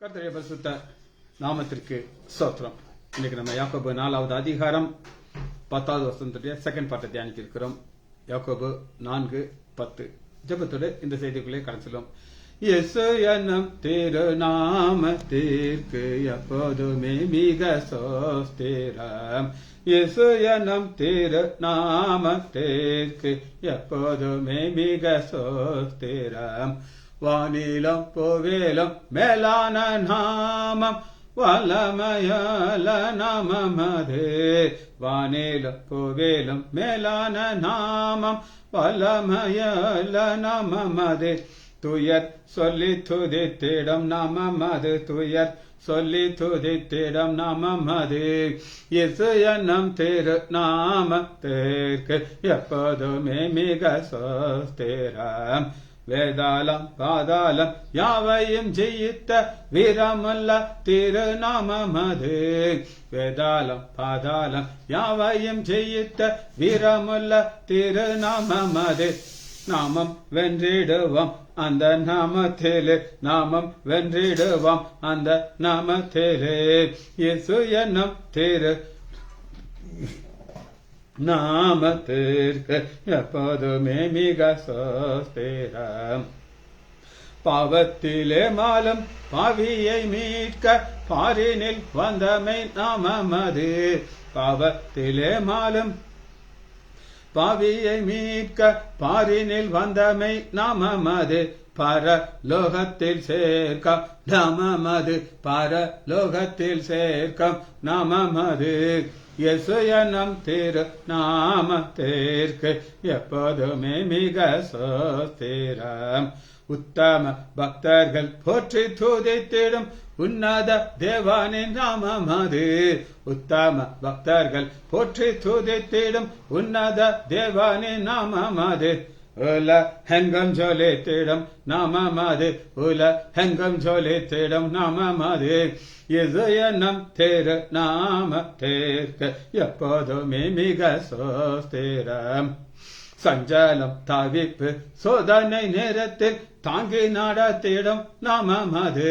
கர்த்தருடைய பரிசுத்த நாமத்திற்கு ஸ்தோத்திரம். இன்னைக்கு நம்ம யாக்கோபு 4வது அதிகாரம் 10வது வசனத்துடைய செகண்ட் பார்ட்டை தியானிக்க இருக்கிறோம். யாக்கோபு 4:10. ஜெபத்தோடு இந்த செய்திக்குள்ளே கடந்துள்ளோம். இயேசு என்னும் திருநாமத்திற்கு எப்போதுமே மிக சோஸ்திரம். இயேசு என்னும் திருநாமத்திற்கு எப்போதுமே மிக சோஸ்திரம். வானிலும் புவியிலும் மேலான நாமம் வல்லமையால நாமமது. வானிலும் புவியிலும் மேலான நாமம் வல்லமையால நாமமது. துயர் சொல்லி துதித்திடம் நாமமது. துயர் சொல்லி துதித்திடம் நாமமது. இயேசு என்னும் திரு நாமத்திற்கு எப்போதுமே மிக சோஸ்திரம். வேதாளம் பாதாளம் யாவையும் ஜெயித்த வீரமுள்ள திருநாமமது. வேதாளம் பாதாளம் யாவையும் ஜெயித்த வீரமுள்ள திருநாமமது. நாமம் வென்றிடுவோம் அந்த நாமத்திலே. நாமம் வென்றிடுவோம் அந்த நாமத்திலே. இயேசு என்னும் திரு நாமத்திற்கு எப்போதுமே மிக சோஸ்திரம். பாவத்திலே மாலும் பாவியை மீட்க பாரினில் வந்தமை நாமமது. பாவத்திலே மாலும் பாவியை மீட்க பாரினில் வந்தமை நாமமது. பரலோகத்தில் சேர்க்கம் நாமமது. பரலோகத்தில் சேர்க்கம் நாமமது. இயேசு என்னும் திரு நாமத்திற்கு எப்போதுமே மிக சோஸ்திரம். உத்தம பக்தர்கள் போற்றி துதித்திடும் உன்னத தேவானின் நாமமது. உத்தம பக்தர்கள் போற்றி துதித்திடும் உன்னத தேவானின் நாமமது. உலகெங்கும் ஜொலித்திடும் நாமமது. உலகெங்கும் ஜொலித்திடும் நாமமது. இயேசு என்னும் திரு நாமத்திற்கு எப்போதுமே மிக சோஸ்திரம். சஞ்சலம் தவிப்பு சோதனை நேரத்தில் தாங்கி நடத்திடும் நாமமது.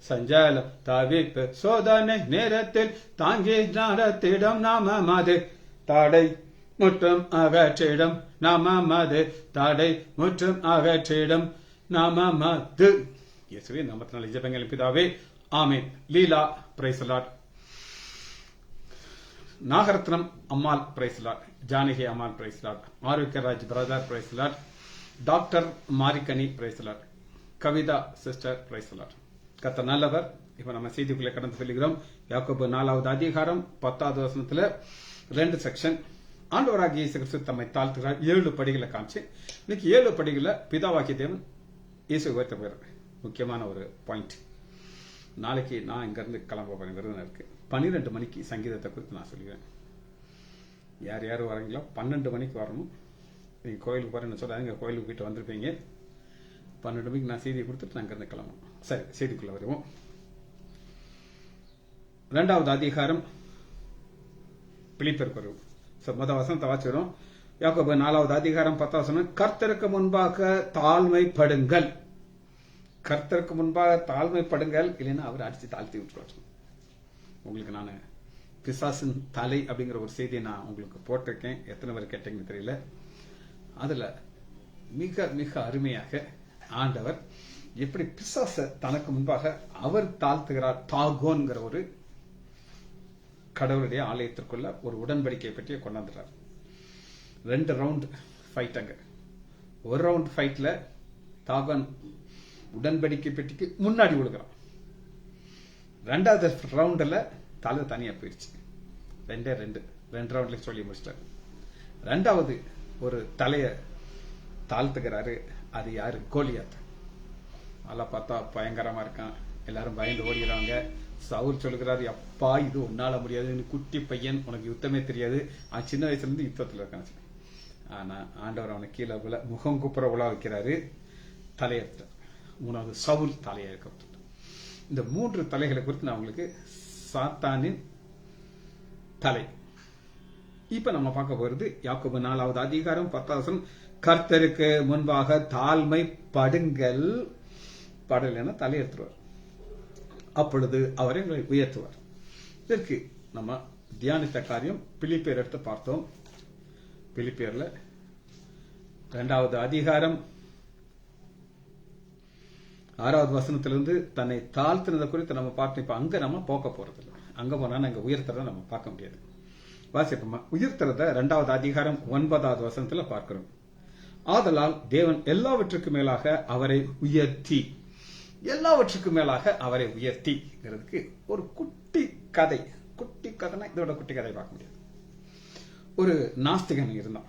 சஞ்சலம் தவிப்பு சோதனை நேரத்தில் தாங்கி நடத்திடும் நாமமது. தடை முற்றும் அகற்றிடும் நாமமது. தடை முற்றும் அகற்றிடும் நாமமது. இயேசுவே நாமத்தினால் ஜெபங்கள் பிதாவே, amen. Leela praise Lord. Nagarathnam Ammal praise Lord. Janaki Ammal praise Lord. Arokiyaraj brother praise Lord. Doctor Marikani praise Lord. Kavitha sister praise Lord. கர்த்தர் நல்லவர். இப்ப நம்ம செய்திக்குள்ளே கடந்து செல்கிறோம். யாக்கோபு 4வது அதிகாரம் 10வது வசனத்துல 2 செக்ஷன். ஆண்டவராகிய இயேசு கிறிஸ்து தம்மை தாழ்த்துகிறார். 7 படிகளை காமிச்சு இன்னைக்கு 7 படிகளை பிதாவாகிய தேவன் இயேசு உயர்த்த போயிரு. முக்கியமான ஒரு பாயிண்ட். நாளைக்கு நான் இங்க இருந்து கிளம்ப போறேன். விருந்தினருக்கு 12 மணிக்கு சங்கீதத்தை குறித்து நான் சொல்லுவேன். யார் யார் வரீங்களோ 12 மணிக்கு வரணும். நீங்க கோயிலுக்கு போறேன்னு சொல்லாதீங்க. கோயிலுக்கு போயிட்டு வந்திருப்பீங்க. 12 மணிக்கு நான் செய்தியை கொடுத்துட்டு நான் இங்கிருந்து கிளம்பணும். சரி, செய்திக்குள்ள வருவோம். 2வது அதிகாரம் பிலிப்பியருக்கு வருவோம். முதல் வசனத்தை வாசிக்கிறோம். யாக்கோபு 4வது அதிகாரம் 10வது வசனம். கர்த்தருக்கு முன்பாக தாழ்மைப்படுங்கள். கர்த்தருக்கு முன்பாக தாழ்மைப்படுங்கள், இல்லைன்னா அவர் அடிச்சு தாழ்த்தி விட்டுருவார். உங்களுக்கு நான் பிசாசின் தலை அப்படிங்கிற ஒரு செய்தியை நான் உங்களுக்கு போட்டிருக்கேன். எத்தனை பேர் கேட்டீங்கன்னு தெரியல. அதுல மிக மிக அருமையாக ஆண்டவர் எப்படி பிசாச தனக்கு முன்பாக அவர் தாழ்த்துகிறார். தாகோன்கிற ஒரு கடவுளுடைய ஆலயத்திற்குள்ள ஒரு உடன்படிக்கையை பற்றி கொண்டாந்துறார். 2 ரவுண்ட் ஃபைட். அங்க ஒரு ரவுண்ட் ஃபைட்ல தாகோன் உடன்படிக்கை பெட்டிக்கு முன்னாடி விழுகிறான். 2வது ரவுண்ட்ல தலை தனியா போயிடுச்சு. 2 ரவுண்ட்ல சொல்லி முடிச்சிட்டாரு. 2வது ஒரு தலைய தாழ்த்துக்கிறாரு. அது யாரு? கோலியாத். அதெல்லாம் பார்த்தா பயங்கரமா இருக்கான். எல்லாரும் பயந்து ஓடுகிறாங்க. சவுல் சொல்லுகிறாரு, அப்பா இது உன்னால முடியாது, குட்டி பையன், உனக்கு யுத்தமே தெரியாது. அவன் சின்ன வயசுல இருந்து யுத்தத்துல இருக்கான். ஆனா ஆண்டவர் அவனை கீழே முகம் குப்புற உலா வைக்கிறாரு. தலையற்ற 3வது சவுல் தலையை இருக்க. இந்த 3 தலைகளை குறித்து நான் உங்களுக்கு சாத்தானின் தலை. இப்ப நம்ம பார்க்க போறது யாக்கோபு 4வது அதிகாரம் 10வது வசனம். கர்த்தருக்கு முன்பாக தாழ்மைப்படுங்கள். படலைன்னா தலையெடுத்துருவார். அப்பொழுது அவர் எங்களை உயர்த்துவார். இதற்கு நம்ம தியானித்த காரியம் பிலிப்பியர் எடுத்து பார்த்தோம். பிலிப்பியர்ல 2வது அதிகாரம் 6வது வசனத்திலிருந்து தன்னை தாழ்த்தினதை குறித்து நம்ம பார்த்து இப்ப அங்க நம்ம போக போறது இல்லை. அங்க போனா அங்க உயர்த்துறத நம்ம பார்க்க முடியாது. வாசிப்போமா? உயர்த்துறத 2வது அதிகாரம் 9வது வசனத்துல பார்க்கிறோம். ஆதலால் தேவன் எல்லாவற்றுக்கு மேலாக அவரை உயர்த்தி, எல்லாவற்றுக்கு மேலாக அவரை உயர்த்திங்கிறதுக்கு ஒரு குட்டி கதை. குட்டி கதைனா இதோட குட்டி கதை பார்க்க முடியாது. ஒரு நாஸ்திகன் இருந்தான்.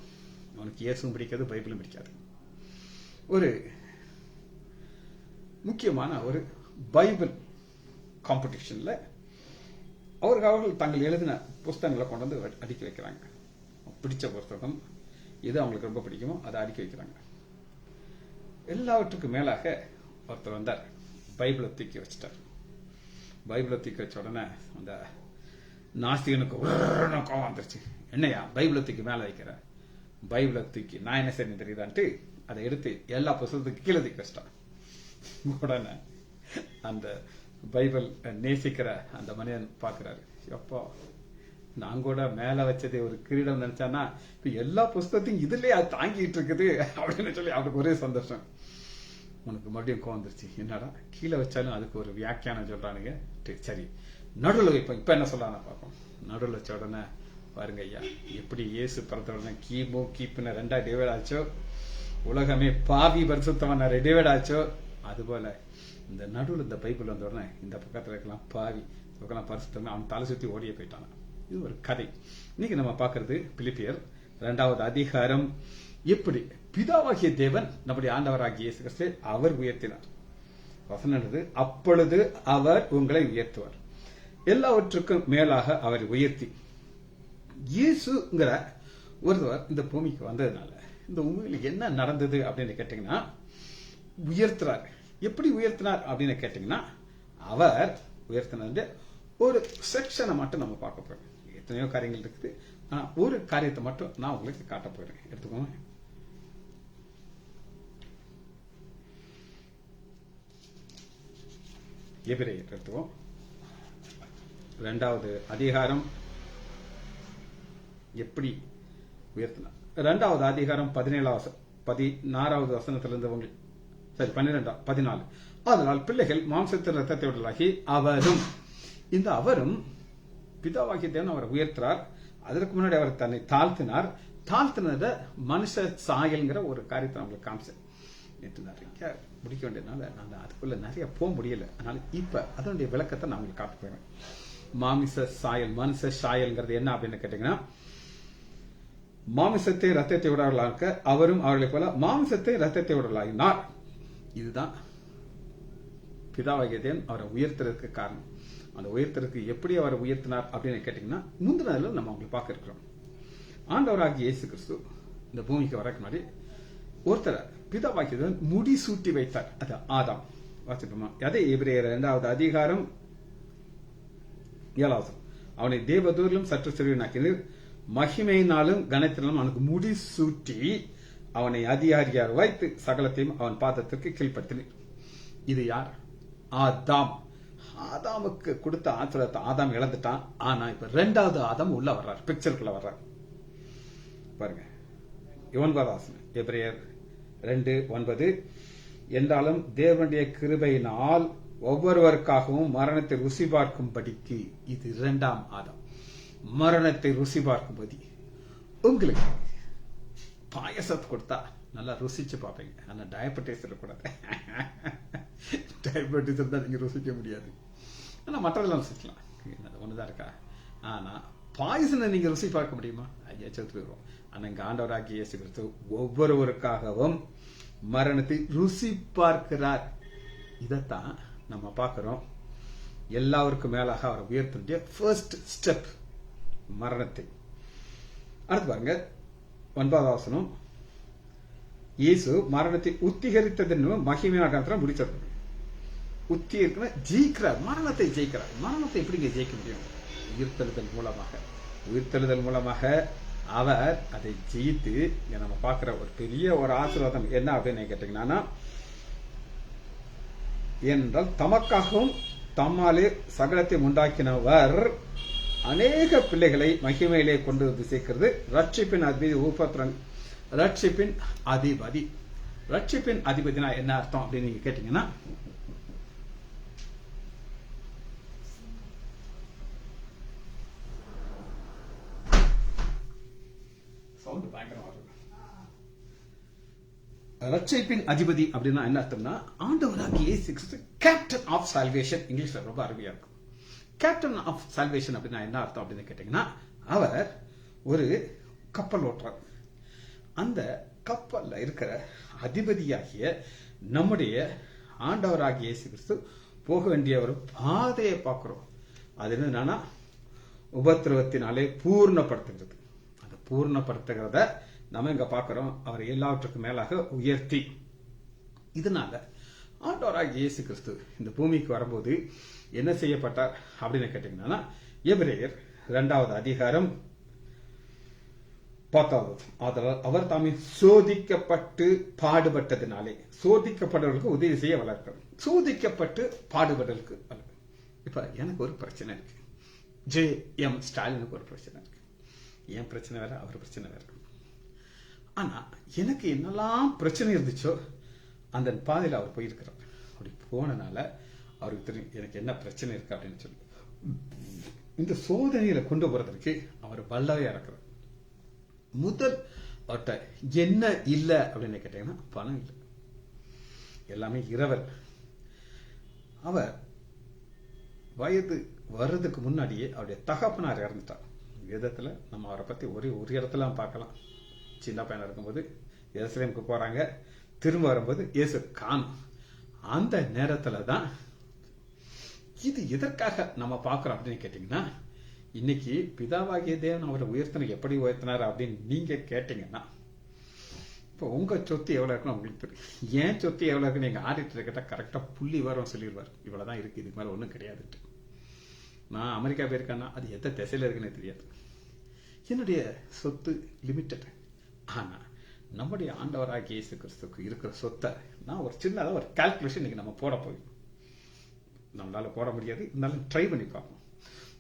அவனுக்கு இயேசுவும் பிடிக்காது, பைபிளும் பிடிக்காது. ஒரு முக்கியமான ஒரு பைபிள் காம்படிஷன்ல அவர்கள் தங்கள் எழுதின புஸ்தகங்களை கொண்டு வந்து அடுக்கி வைக்கிறாங்க. பிடிச்ச புஸ்தகம் எது அவங்களுக்கு ரொம்ப பிடிக்குமோ அதை அடுக்கி வைக்கிறாங்க. எல்லாவற்றுக்கும் மேலாக ஒருத்தர் வந்தார், பைபிளை தூக்கி வச்சிட்டார். பைபிளை தூக்கி வச்ச உடனே அந்த நாஸ்திகனுக்கு கோவம் வந்துருச்சு. என்னையா பைபிளை தூக்கி மேல வைக்கிற? பைபிளை தூக்கி நான் என்ன செய்ய தெரியுதான்ட்டு அதை எடுத்து எல்லா புத்தகத்துக்கு கீழே தூக்கி வச்சிட்டான். உடனே அந்த பைபிள் நேசிக்கிற அந்த மனிதன் பார்க்கிறாரு, எப்போ நான் கூட மேல வச்சது ஒரு கிரீடம் நினைச்சானா இப்ப எல்லா புஸ்தகத்தையும் இதுலயே அது தாங்கிட்டு இருக்குது அப்படின்னு சொல்லி அவருக்கு ஒரே சந்தோஷம். உனக்கு மறுபடியும் கோவம் வந்துருச்சு. என்னடா கீழே வச்சாலும் அதுக்கு ஒரு வியாக்கியானம் சொல்றானுங்க. சரி நடுவில் வைப்போம். இப்ப என்ன சொல்லலாம் பார்ப்போம். நடுவில் வச்ச உடனே பாருங்க ஐயா, எப்படி இயேசு பிறந்த உடனே கிமு கிப்புன்னு 2 டிவைட் ஆச்சோ, உலகமே பாவி பரிசுத்தமான டிவைட் ஆச்சோ, அதுபோல இந்த நடுவில் இந்த பைபிள் வந்த உடனே இந்த பக்கத்துல இருக்கலாம் பாவி, பரிசுத்தமே, அவன் தலை சுத்தி ஓடியே போயிட்டான். இது ஒரு கதை. இன்னைக்கு நம்ம பார்க்கிறது பிலிப்பியர் 2வது அதிகாரம். எப்படி பிதாவாகிய தேவன் நம்முடைய ஆண்டவராகிய இயேசு கிறிஸ்து அவர் உயர்த்தினார். வசனது அப்பொழுது அவர் உங்களை உயர்த்துவார், எல்லாவற்றுக்கும் மேலாக அவர் உயர்த்தி. இயேசுங்கிற ஒருவர் இந்த பூமிக்கு வந்ததுனால இந்த உண்மையில் என்ன நடந்தது அப்படின்னு கேட்டீங்கன்னா, உயர்த்துறார். எப்படி உயர்த்தினார் அப்படின்னு கேட்டீங்கன்னா, அவர் உயர்த்தின ஒரு செக்ஷனை மட்டும் நம்ம பார்க்க போறோம். எத்தனையோ காரியங்கள் இருக்குது, ஆனா ஒரு காரியத்தை மட்டும் நான் உங்களுக்கு காட்ட போறேன். எடுத்துக்கோங்க. எபிரேயர் எடுத்துவோம். 2வது அதிகாரம் எப்படி உயர்த்தினார். 2வது அதிகாரம் 16வது வசனத்திலிருந்து 14. அதனால் பிள்ளைகள் மாம்சத்தின் ரத்தத்தை உடலாகி அவரும், இந்த அவரும் பிதாவாகிய தேவன் அவரை உயர்த்துறார். அதற்கு முன்னாடி அவர் தன்னை தாழ்த்தினார். தாழ்த்தினத மனுஷ சாயல்ங்கிற ஒரு காரியத்தை நம்மளுக்கு காமிச்சேன். நேற்று நிறைய முடிக்க வேண்டியதுனால நான் அதுக்குள்ள நிறைய போக முடியல. அதனால இப்ப அதனுடைய விளக்கத்தை நான் உங்களுக்கு காட்ட போறேன். மாமிச சாயல், மனுஷ சாயல்ங்கிறது என்ன அப்படின்னு கேட்டீங்கன்னா, மாமிசத்தை ரத்தத்தை விடலாக்க அவரும் அவர்களை போல மாமிசத்தை ரத்தத்தை விடலாகினார். இதுதான் பிதாவாகிய தேவன் அவரை உயர்த்துறதுக்கு காரணம். அந்த உயர்த்துறதுக்கு எப்படி அவரை உயர்த்தினார் அப்படின்னு கேட்டீங்கன்னா, முந்தினதுல நம்ம அவங்களை பார்க்க இருக்கிறோம். ஆண்டவராகிய இயேசு கிறிஸ்து இந்த பூமிக்கு வரக்கு முன்னாடி ஒருத்தர் பிதாவாகிய தேவன் முடி சூட்டி வைத்தார். அது ஆதாம். வாசிப்போமா? அதே எபிரேயர் 2வது அதிகாரம் 7வது. அவனை தேவதூரிலும் சற்று சிறுவனாக்கினர், மகிமையினாலும் கனத்தினாலும் அவனுக்கு முடி சூட்டி அவனை அதிகாரியாக வைத்து சகலத்தையும் அவன் பாதத்திற்கு கீழ்ப்படுத்தினார். இது யார்? ஆதாம். ஆதாமுக்கு கொடுத்த ஆசீர்வாதத்தை ஆதாம் இழந்துட்டான். ஆனா இப்ப 2வது ஆதாம் உள்ள வர்றார், பிக்சருக்குள்ள வர்றார். பாருங்க, 9வது எபிரேயர் 2:9. என்றாலும் தேவனுடைய கிருபையினால் ஒவ்வொருவருக்காகவும் மரணத்தை ருசி பார்க்கும்படிக்கு, இது 2ஆம் ஆதாம், மரணத்தை ருசி பார்க்கும்படி. உங்களுக்கு பாயசத்தை கொடுத்தா நல்லா ருசிச்சு பார்ப்பீங்க. ஆனா டயபெட்டிஸ் இருக்கக்கூடாது. டயபெட்டிஸ் இருந்தா நீங்க ருசிக்க முடியாது. ஆனா மற்றதெல்லாம் ருசிக்கலாம், ஒண்ணுதான் இருக்கா. ஆனா பாயசனை நீங்க ருசி பார்க்க முடியுமா? ஐயா செத்துருவோம். ஆனா இங்க ஆண்டவராகிய இயேசு கிறிஸ்து ஒவ்வொருவருக்காகவும் மரணத்தை ருசி பார்க்கிறார். இதத்தான் நம்ம பார்க்கிறோம். எல்லாருக்கும் மேலாக அவர் உயர்த்திய ஃபர்ஸ்ட் ஸ்டெப் மரணத்தை. அடுத்து பாருங்க 9வது வசனம். இயேசு மரணத்தை உத்திகரித்ததன் மகிமையாக முடித்தது. உத்தி இருக்குன்னா ஜெயிக்கிறார், மரணத்தை ஜெயிக்கிறார். மரணத்தை எப்படிங்க ஜெயிக்க முடியும்? உயிர்த்தெழுதல் மூலமாக. உயிர்த்தெழுதல் மூலமாக அவர் அதை ஜெயித்து நம்ம பார்க்கிற ஒரு பெரிய ஒரு ஆசீர்வாதம் என்ன அப்படின்னு கேட்டீங்கன்னா, ஏனென்றால் தமக்காகவும் தம்மாலே சகலத்தை உண்டாக்கினவர் அநேக பிள்ளைகளை மகிமையிலே கொண்டு வந்து சேர்க்கிறது. ரட்சிப்பின் அதிபதி உபத்திரன், ரட்சிப்பின் அதிபதி. ரட்சிப்பின் அதிபதினா என்ன அர்த்தம் அப்படின்னு நீங்க கேட்டீங்கன்னா, ரட்சிப்பின் அதிபதி அப்படின்னா என்ன அர்த்தம்னா, ஆண்டவராகிய இயேசு கிறிஸ்து கேப்டன் ஆஃப் சால்வேஷன். இங்கிலீஷ்ல ரொம்ப அருமையா இருக்கும். கேப்டன் ஆஃப் சால்வேஷன் அப்படின்னா என்ன அர்த்தம் அப்படின்னு கேட்டீங்கன்னா, அவர் ஒரு கப்பல் ஓட்டுறார். அந்த கப்பல்ல இருக்கிற அதிபதியாகிய நம்முடைய ஆண்டவராகிய இயேசு கிறிஸ்து போக வேண்டிய ஒரு பாதையை பார்க்கிறோம். அது என்னன்னா, உபத்திரவத்தினாலே பூர்ணப்படுத்துகிறது. அந்த பூர்ணப்படுத்துகிறத நம்ம இங்க பார்க்கிறோம். அவர் எல்லாவற்றுக்கும் மேலாக உயர்த்தி. இதனால ஆண்டவராகிய இயேசு கிறிஸ்து இந்த பூமிக்கு வரும்போது என்ன செய்யப்பட்டார் அப்படின்னு கேட்டீங்கன்னா, எபிரேயர் 2வது அதிகாரம் 10வது, அவர் தாமே சோதிக்கப்பட்டு பாடுபட்டதினாலே, சோதிக்கப்படுறவர்களுக்கு உதவி செய்ய வளர்க்கிறார். சோதிக்கப்பட்டு பாடுபடுறதுக்கு வளர்க்கிறார். இப்ப எனக்கு ஒரு பிரச்சனை இருக்கு, ஜே.எம். ஸ்டாலினுக்கு ஒரு பிரச்சனை இருக்கு. என் பிரச்சனை வேற, அவர் பிரச்சனை வேற. ஆனா எனக்கு என்னெல்லாம் பிரச்சனை இருந்துச்சோ அந்த பாதையில் அவர் போயிருக்கிறார். அப்படி போனனால அவருக்கு தெரியும் எனக்கு என்ன பிரச்சனை இருக்கு அப்படின்னு சொல்லி இந்த சோதனையில கொண்டு போறதற்கு அவர் வல்லவையா இருக்கிறார். முதல் அவர்கிட்ட என்ன இல்லை அப்படின்னு கேட்டீங்கன்னா, பணம் இல்லை, எல்லாமே இரவல். அவர் வயது வர்றதுக்கு முன்னாடியே அவருடைய தகப்பனார் இறந்துட்டார். வேதத்துல நம்ம அவரை பத்தி ஒரு இடத்துல பார்க்கலாம். சின்ன பையனா இருக்கும்போது எருசலேமுக்கு போறாங்க, திரும்ப வரும்போது இயேசு காணும். அந்த நேரத்துல தான் இது எதற்காக நம்ம பார்க்கிறோம் அப்படின்னு கேட்டீங்கன்னா, இன்னைக்கு பிதாவாகிய தேவன் அவரை உயர்த்தின எப்படி உயர்த்தினார் அப்படின்னு நீங்க கேட்டீங்கன்னா, இப்போ உங்க சொத்து எவ்வளவு இருக்குன்னு உங்களுக்கு தெரியும். ஏன் சொத்து எவ்வளவு இருக்குன்னு நீங்க ஆடிட்டர் கிட்ட கரெக்டா புள்ளி வரும் சொல்லிடுவார். இவ்வளவுதான் இருக்கு, இதுக்கு மேல ஒன்றும் கிடையாதுட்டு. நான் அமெரிக்கா போயிருக்கேன்னா அது எந்த திசையில இருக்குன்னு தெரியாது. என்னுடைய சொத்து லிமிட்டட். ஆனா நம்முடைய ஆண்டவராகிய இயேசு கிறிஸ்துவுக்கு இருக்கிற சொத்தை நான் ஒரு சின்னதாக ஒரு கால்குலேஷன் இன்னைக்கு நம்ம போட போய் நம்மளால போட முடியாது, இருந்தாலும் ட்ரை பண்ணி பார்ப்போம்.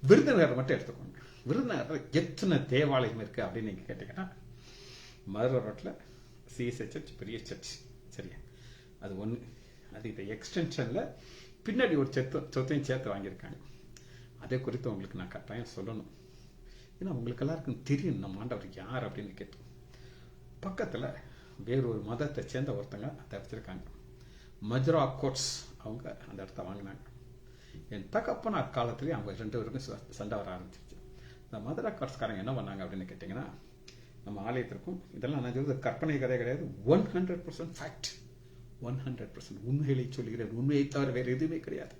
விருதுநகர் மட்டும் எடுத்துக்கோங்க. விருதுநகர் எத்தனை தேவாலயம் இருக்கு அப்படின்னு நீங்க கேட்டீங்கன்னா, மதுரை ரோட்ல சிஎஸ்ஐ சர்ச் பெரிய சர்ச், சரியா? அது ஒண்ணு. அது இந்த எக்ஸ்டென்ஷன்ல பின்னாடி ஒரு சொத்தையும் சேர்த்து வாங்கியிருக்காங்க. அதே குறித்து உங்களுக்கு நான் கட்டாயம் சொல்லணும். ஏன்னா உங்களுக்கு எல்லாருக்கும் தெரியும் நம்ம ஆண்டவர் யார் அப்படின்னு கேட்டு. பக்கத்துல வேறொரு மதத்தை சேர்ந்த ஒருத்தங்க அதை வச்சிருக்காங்க. மஜ்ரா கோட்ஸ் அவங்க அந்த இடத்த வாங்கினாங்க. என் தகப்பனார் காலத்திலேயே அவங்க 2 பேருக்கும் சண்டை வர ஆரம்பிச்சிருச்சு. இந்த மதுரா கோட்ஸ்காரங்க என்ன பண்ணாங்க அப்படின்னு கேட்டீங்கன்னா, நம்ம ஆலயத்திற்கும் இதெல்லாம் நான் சொல்றது கற்பனை கதை கிடையாது, 100% ஃபேக்ட், 100% உண்மைகளை சொல்லுகிறேன். உண்மையை தவிர வேற எதுவுமே கிடையாது.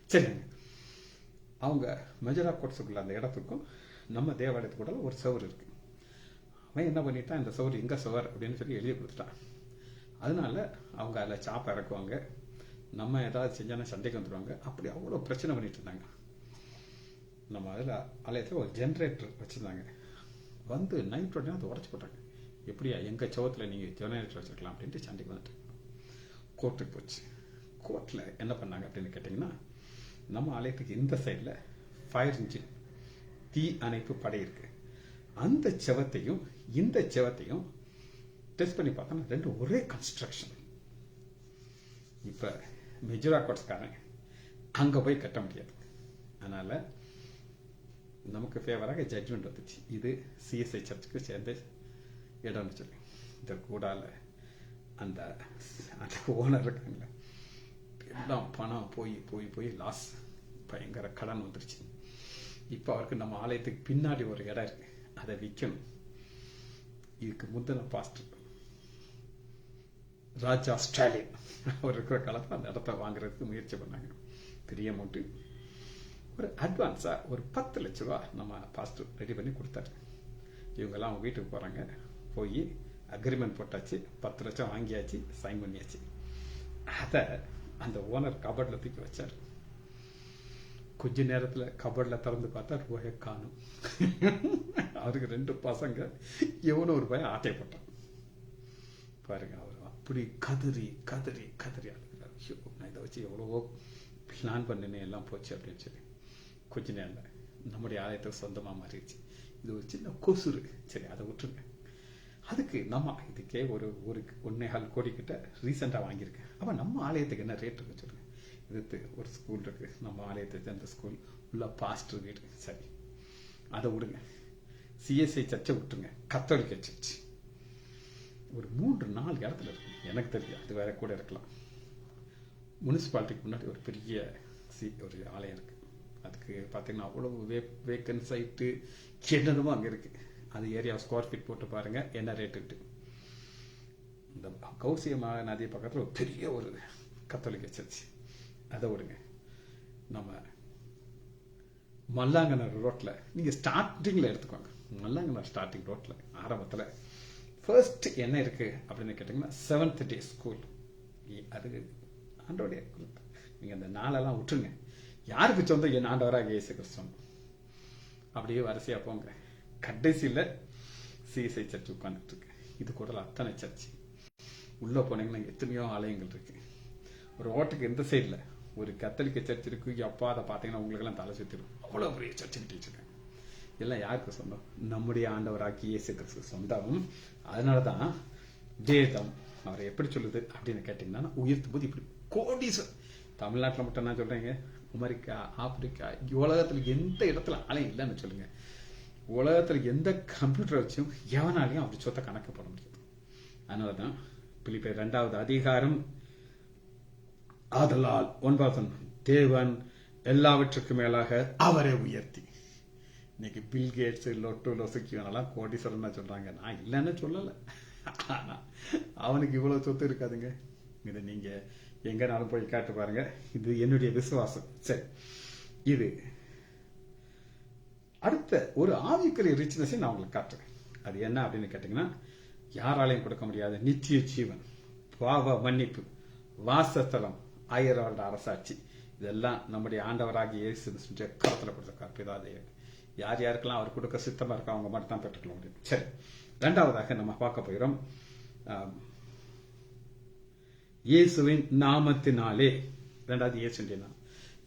சரிங்க. அவங்க மஜ்ரா கோட்ஸுக்குள்ள அந்த இடத்துக்கும் நம்ம தேவாலயத்துக்கு கூட ஒரு சவுர் இருக்கு. அவன் என்ன பண்ணிட்டான், இந்த சவுர் எங்க சவர் அப்படின்னு சொல்லி எழுதி கொடுத்துட்டான். அதனால அவங்க அதில் சாப்பை இறக்குவாங்க, நம்ம ஏதாவது செஞ்சாலும் சண்டைக்கு வந்துடுவாங்க. அப்படி அவ்வளோ பிரச்சனை பண்ணிட்டு இருந்தாங்க. நம்ம அதில் ஆலயத்தில் ஒரு ஜென்ரேட்டர் வச்சுருந்தாங்க. வந்து நைட் உடனே அதை உடச்சி போட்டாங்க. எப்படியா எங்கள் சவத்தில் நீங்கள் ஜெனரேட்டர் வச்சுருக்கலாம் அப்படின்ட்டு சண்டைக்கு வந்துட்டு கோர்ட்டுக்கு போச்சு. கோர்ட்டில் என்ன பண்ணாங்க அப்படின்னு கேட்டிங்கன்னா, நம்ம ஆலயத்துக்கு இந்த சைடில் ஃபயர் இன்ஜின், தீ அணைப்பு படை இருக்கு. அந்த செவத்தையும் இந்த செவத்தையும் டெஸ்ட் பண்ணி பார்த்தோம்னா 2 ஒரே கன்ஸ்ட்ரக்ஷன். இப்ப மெஜுரா கோட்ஸ்காரன் அங்க போய் கட்ட முடியாது. அதனால நமக்கு ஃபேவராக ஜட்ஜ்மெண்ட் வந்துச்சு. இது சிஎஸ்ஐ சர்ச்சுக்கு சேர்ந்த இடம்னு சொல்லி. இந்த கூடால அந்த ஓனர் இருக்காங்களே, எல்லாம் பணம் போய் போய் போய் லாஸ், பயங்கர கடன் வந்துருச்சு. இப்ப அவருக்கு நம்ம ஆலயத்துக்கு பின்னாடி ஒரு இடம் இருக்கு, அதை விற்கணும். இதுக்கு முந்தின பாஸ்டர் ராஜா ஸ்டாலின் அவர் இருக்கிற காலத்தில் அந்த இடத்த வாங்குறதுக்கு முயற்சி பண்ணாங்க. பெரிய அமௌண்ட், ஒரு அட்வான்ஸா ஒரு 10 லட்ச ரூபா நம்ம பாஸ்டர் ரெடி பண்ணி கொடுத்தாரு. இவங்கெல்லாம் அவங்க வீட்டுக்கு போறாங்க, போய் அக்ரிமெண்ட் போட்டாச்சு, 10 லட்சம் வாங்கியாச்சு, சைன் பண்ணியாச்சு. அதை அந்த ஓனர் கபர்ட்ல தூக்கி வச்சார். கொஞ்ச நேரத்துல கபர்ட்ல திறந்து பார்த்தா ரூபாயை காணும். அவருக்கு 2 பசங்க, எவனோ ஒரு பையன் ஆட்டை போட்டான். பாருங்க, அவர் அப்படி கதறி கதறி கதறி அழுகிறார். நான் இதை வச்சு எவ்வளவோ பிளான் பண்ணினே எல்லாம் போச்சு அப்படின்னு சொல்லி கொஞ்ச நேரம் நம்முடைய ஆலயத்துக்கு சொந்தமாக மாறிடுச்சு. இது ஒரு சின்ன கொசுறு. சரி, அதை விட்டுருங்க. அதுக்கு நம்ம இதுக்கே ஒரு 1.25 கோடி கிட்ட ரீசெண்டாக வாங்கியிருக்கேன். அப்போ நம்ம ஆலயத்துக்கு என்ன ரேட் இருக்கு சொல்லுங்க. இதுக்கு ஒரு ஸ்கூல் இருக்கு, நம்ம ஆலயத்துக்கு அந்த ஸ்கூல் உள்ள பாஸ்டர் வீடு. சரி, அதை விடுங்க. சிஎஸ்ஐ சர்ச்சை விட்டுருங்க, கத்தோலிக்க சர்ச் ஒரு 3-4 இடத்துல இருக்கு. எனக்கு தெரியும், அது வேற கூட இருக்கலாம். முனிசிபாலிட்டிக்கு முன்னாடி ஒரு பெரிய ஒரு ஆலயம் இருக்கு. அதுக்கு பார்த்தீங்கன்னா அவ்வளவு வேக்கன்ட் சைட்டு என்னதுமோ அங்கே இருக்கு. அது ஏரியா ஸ்கொயர் ஃபீட் போட்டு பாருங்க என்ன ரேட்டு. இந்த கௌசியமாக நதி பக்கத்தில் ஒரு பெரிய ஒரு கத்தோலிக்க சர்ச். அதை விடுங்க. நம்ம மல்லாங்கனர் ரோட்ல நீங்க ஸ்டார்டிங்ல எடுத்துக்கோங்க. மல்லாங்கனர் ஸ்டார்டிங் ரோட்ல ஆரம்பத்தில் ஃபர்ஸ்ட் என்ன இருக்கு அப்படின்னு கேட்டீங்கன்னா 7th டே ஸ்கூல். அது ஆண்டோடைய குரூப். நீங்க அந்த நாளெல்லாம் விட்டுருங்க. யாருக்கு சொந்தம்? என் ஆண்டவராக இயேசு கிறிஸ்து. அப்படியே வரிசையா போங்க. கடைசியில் சிஎஸ்ஐ சர்ச் உட்கார்ந்துட்டு இருக்கு. இது கூட அத்தனை சர்ச். உள்ள போனீங்கன்னா எத்தனையோ ஆலயங்கள் இருக்கு. ஒரு ரோட்டுக்கு எந்த சைடில் ஒரு கத்தோலிக்க சர்ச் இருக்கு. எப்போ அதை பார்த்தீங்கன்னா உங்களுக்கு எல்லாம் தலை சுத்திடும். அவ்வளோ பெரிய சர்ச் கட்டி வச்சிருக்காங்க. எல்லாம் யாருக்கு சொந்தம்? நம்முடைய ஆண்டவராகி இயேசு கிறிஸ்து சொந்தம். அதனாலதான் வேதம் அவரை எப்படி சொல்லுது அப்படின்னு கேட்டீங்கன்னா, உயர்த்தும் போது இப்படி கோடீஸ்வரர். தமிழ்நாட்டில் மட்டும் நான் சொல்றேங்க, அமெரிக்கா, ஆப்பிரிக்கா, உலகத்துல எந்த இடத்துல ஆலயம் இல்லைன்னு சொல்லுங்க. உலகத்துல எந்த கம்ப்யூட்டர் வச்சும் எவனாலையும் அப்படி சொத்தை கணக்கு போட முடியாது. அதனாலதான் பிலிப்பியர் 2வது அதிகாரம் ஆதலால் 9 தேவன் எல்லாவற்றுக்கும் மேலாக அவரை உயர்த்தி. இன்னைக்கு பில் கேட்ஸ், லொட்டு லொசுக்கியெல்லாம் கோடீஸ்வரன் சொல்றாங்க. நான் இல்லைன்னு சொல்லல. ஆனா அவனுக்கு இவ்வளவு சொத்து இருக்காதுங்க. இதை நீங்க எங்கனாலும் போய் காட்டு பாருங்க. இது என்னுடைய விசுவாசம். சரி, இது அடுத்த ஒரு ஆவிக்குரிய ரிச்னஸ் நான் உங்களுக்கு காட்டுறேன். அது என்ன அப்படின்னு கேட்டீங்கன்னா, யாராலையும் கொடுக்க முடியாத நித்திய ஜீவன், பாவ மன்னிப்பு, வாசஸ்தலம், 1000 வருட அரசாட்சி. இதெல்லாம் நம்முடைய ஆண்டவராகிய இயேசு கருத்துல கொடுத்திருக்கார் பிதாதேவன். யார் யாருக்கெல்லாம் அவர் கொடுக்க சித்தமா இருக்கா அவங்க மட்டும் தான் பெற்றுக்கொள்ள முடியும். சரி, 2வதாக நம்ம பார்க்க போகிறோம். இயேசுவின் நாமத்தினாலே. 2வது இயேசுடைய நாமம்.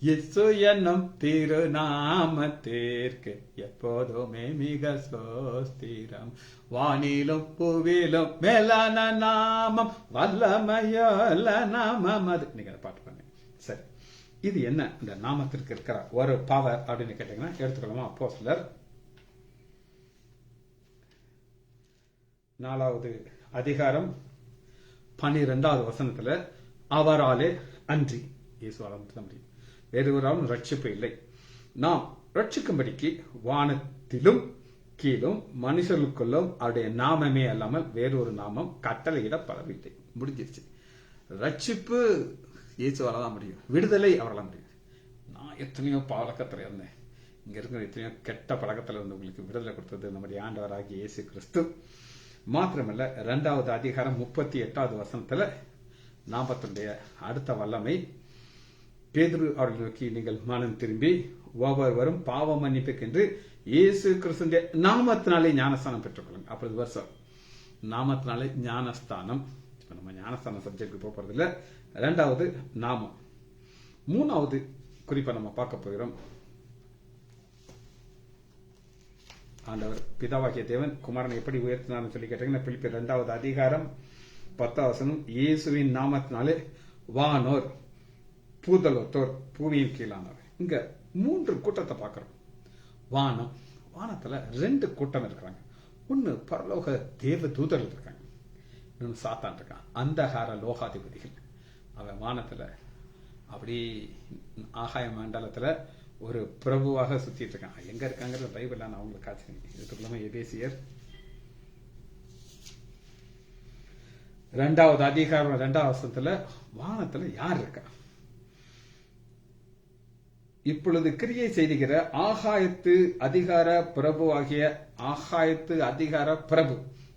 இயேசு என்னும் திருநாமத்திற்கு எப்போதுமே மிக சோஸ்திரம். வானிலும் புவிலும் மேலான நாமம், வல்லமையுள்ள நாமம் அது. நீங்க அதை பாட்டு பண்ணி. சரி, இது என்ன? இந்த நாமத்திற்கு இருக்கிற ஒரு பவர் அப்படின்னு கேட்டீங்கன்னா எடுத்துக்கலாமா? அப்போஸ்தலர் 4வது அதிகாரம் 12வது வசனத்துல, அவராலே அன்றி இயேசுவால மட்டும் முடியும், வேறு ஒருவராலும் ரட்சிப்பு இல்லை. நாம் ரட்சிக்கும்படிக்கு வானத்திலும் கீழும் மனுஷர்களுக்குள்ளும் அவருடைய நாமமே அல்லாமல் வேறொரு நாமம் கட்டளையிடப்படவில்லை. முடிஞ்சிருச்சு. ரட்சிப்பு இயேசுவால தான் முடியும். விடுதலை அவரால் முடியும். நான் எத்தனையோ பழக்கத்தில் இருந்தேன். இங்க இருக்கிற எத்தனையோ கெட்ட பழக்கத்தில் இருந்தவங்களுக்கு விடுதலை கொடுத்தது நம்முடைய ஆண்டவராகிய இயேசு கிறிஸ்து. மாத்திரமல்ல, 2வது அதிகாரம் 38வது வசனத்துல நாமத்தினுடைய அடுத்த வல்லமை, பேதுரு அவர்களை நோக்கி நீங்கள் மனம் திரும்பி ஒவ்வொருவரும் பாவ மன்னிப்புக்கென்று இயேசு கிறிஸ்துவின் நாமத்தினாலே ஞானஸ்தானம் பெற்றுக்கொள்ளுங்க. அப்படி வருஷம் நாமத்தினாலே ஞானஸ்தானம். இப்ப நம்ம ஞானஸ்தான சப்ஜெக்ட் போறது இல்ல. 2வது நாமம். 3வது குறிப்பா நம்ம பார்க்க போகிறோம். ஆண்டவர் பிதாவாகிய தேவன் குமாரனை எப்படி உயர்த்தினார்னு சொல்லி கேட்டீங்கன்னா, பிலிப்பியர் 2வது அதிகாரம் 10வது வசனம், இயேசுவின் நாமத்தினாலே வானோர் பூதலத்தோர் பூமியின் கீழானவர். இங்க 3 கூட்டத்தை பார்க்கிறோம். வானத்துல 2 கூட்டம் இருக்கிறாங்க. ஒன்னு பரலோக தேவ தூதர்கள் இருக்காங்க, இன்னொன்னு சாத்தான் இருக்கான். அந்தகார லோகாதிபதிகள். அவன் வானத்துல அப்படி ஆகாய மண்டலத்துல ஒரு பிரபுவாக சுத்திட்டு இருக்காங்க. எங்க இருக்காங்கிறது பைபிள் நான் அவங்களுக்கு காட்சி. இதுக்குள்ள எபேசியர் 2வது அதிகாரம் 2வது வசனத்துல வானத்துல யார் இருக்கா? இப்பொழுது கிரியை செய்கிற ஆகாயத்து அதிகார பிரபு ஆகிய ஆகாயத்து அதிகார பிரபு.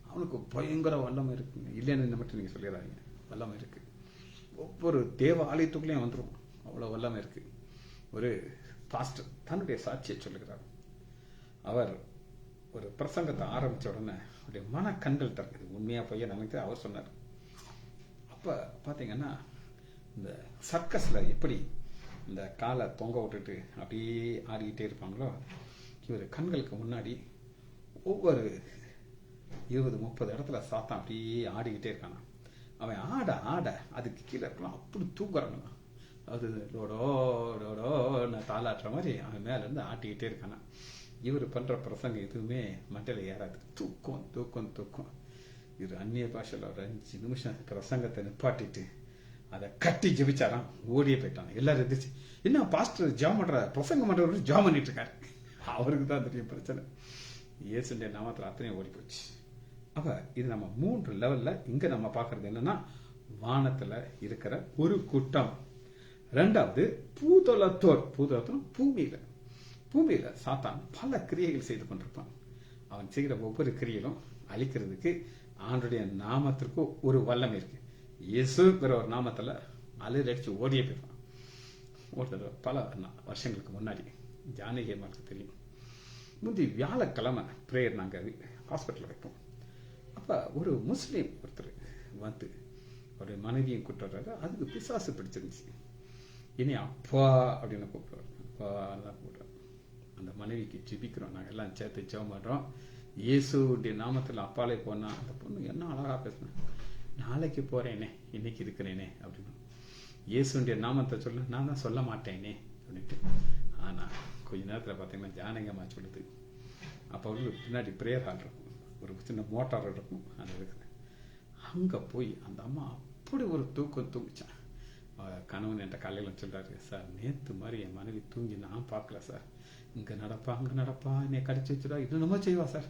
அவனுக்கு பயங்கர வல்லமை இருக்குங்க. இல்லைன்னு மட்டும் நீங்க சொல்லிடாதீங்க. வல்லமை இருக்கு. ஒவ்வொரு தேவ ஆலயத்துக்குள்ளேயும் வந்துடும். அவ்வளவு வல்லமை இருக்கு. ஒரு பாஸ்டர் தன்னுடைய சாட்சியை சொல்லுகிறார். அவர் ஒரு பிரசங்கத்தை ஆரம்பிச்ச உடனே அவருடைய மன கண்கள் திறக்குது. உண்மையா பொய்யா நினைத்து அவர் சொன்னார். அப்ப பாத்தீங்கன்னா, இந்த சர்க்கஸ்ல எப்படி இந்த காலை தொங்க விட்டுட்டு அப்படியே ஆடிக்கிட்டே இருப்பாங்களோ, இவர் கண்களுக்கு முன்னாடி ஒவ்வொரு 20-30 இடத்துல சாத்தான் அப்படியே ஆடிக்கிட்டே இருக்கானா. அவன் ஆட ஆட அதுக்கு கீழே இருக்கலாம் அப்படி தூங்குறாங்கண்ணா. அது லோடோ லோடோ நான் தாளாட்டுற மாதிரி அவன் மேல இருந்து ஆட்டிக்கிட்டே இருக்கானா. இவர் பண்ற பிரசங்கம் எதுவுமே மண்டையில ஏறாது. தூக்கம் தூக்கம் தூக்கம். இவர் அந்நிய பாஷையில் ஒரு 5 நிமிஷம் பிரசங்கத்தை நிப்பாட்டிட்டு அதை கட்டி ஜெபிச்சாராம். ஓடியே போயிட்டான். எல்லாரும் எதிர்த்து, என்ன பாஸ்டர் ஜாம் பண்ற, பிரசங்கம் பண்றவரு ஜாம் பண்ணிட்டு இருக்காரு. அவருக்கு தான் தெரியும் பிரச்சனை. இயேசுடைய நாமத்தில் அத்தனையும் ஓடி போச்சு. அப்ப இது நம்ம 3 லெவல்ல இங்க நம்ம பார்க்கறது என்னன்னா, வானத்துல இருக்கிற ஒரு கூட்டம். 2வது பூதளத்தோர். பூதளத்தோர் பூமியில சாத்தான் பல கிரியைகள் செய்து கொண்டிருப்பான். அவன் செய்கிற ஒவ்வொரு கிரியையிலும் அழிக்கிறதுக்கு ஆண்டுடைய நாமத்திற்கு ஒரு வல்லமை இருக்கு. இயேசுங்கிற ஒரு நாமத்துல அடிச்சு ஓடியே போயிருப்பான். ஒருத்தர் பல வருஷங்களுக்கு முன்னாடி ஜானகி அம்மாவுக்கு தெரியும். முந்தி வியாழக்கிழமை பிரேயர் நாங்க ஹாஸ்பிட்டல் வைப்போம். அப்ப ஒரு முஸ்லீம் ஒருத்தர் வந்து அவருடைய மனைவியும் கூப்பிட்டு அதுக்கு பிசாசு பிடிச்சிருந்துச்சு. இனி அப்பா அப்படின்னு கூப்பிடுவார். அப்பா கூப்பிடுவார். அந்த மனைவிக்கு ஜெபிக்கிறோம். நாங்கள் எல்லாம் சேர்த்து ஜெபம் பண்றோம். இயேசுடைய நாமத்தில் அப்பாலே போனா அந்த பொண்ணு என்ன அழகா பேசினேன். நாளைக்கு போறேனே, இன்னைக்கு இருக்கிறேனே அப்படின்னு. இயேசுடைய நாமத்தை சொல்ல நான் தான் சொல்ல மாட்டேனே அப்படின்ட்டு. ஆனா கொஞ்ச நேரத்துல பாத்தீங்கன்னா ஜானகம்மா சொல்லுது. அப்ப பின்னாடி பிரேயர் ஹால் இருக்கும், ஒரு சின்ன மோட்டார் இருக்கும். அந்த இருக்குது அங்க போய் அந்த அம்மா அப்படி ஒரு தூக்கம் தூங்கிச்சான். கணவன் என்ற காலையில சொல்றாரு, சார் நேத்து மாதிரி என் மனைவி தூங்கி நான் பார்க்கல சார். இங்க நடப்பா அங்க நடப்பா, என்னை கடிச்சு வச்சுடா, இது நம்ம செய்வா சார்.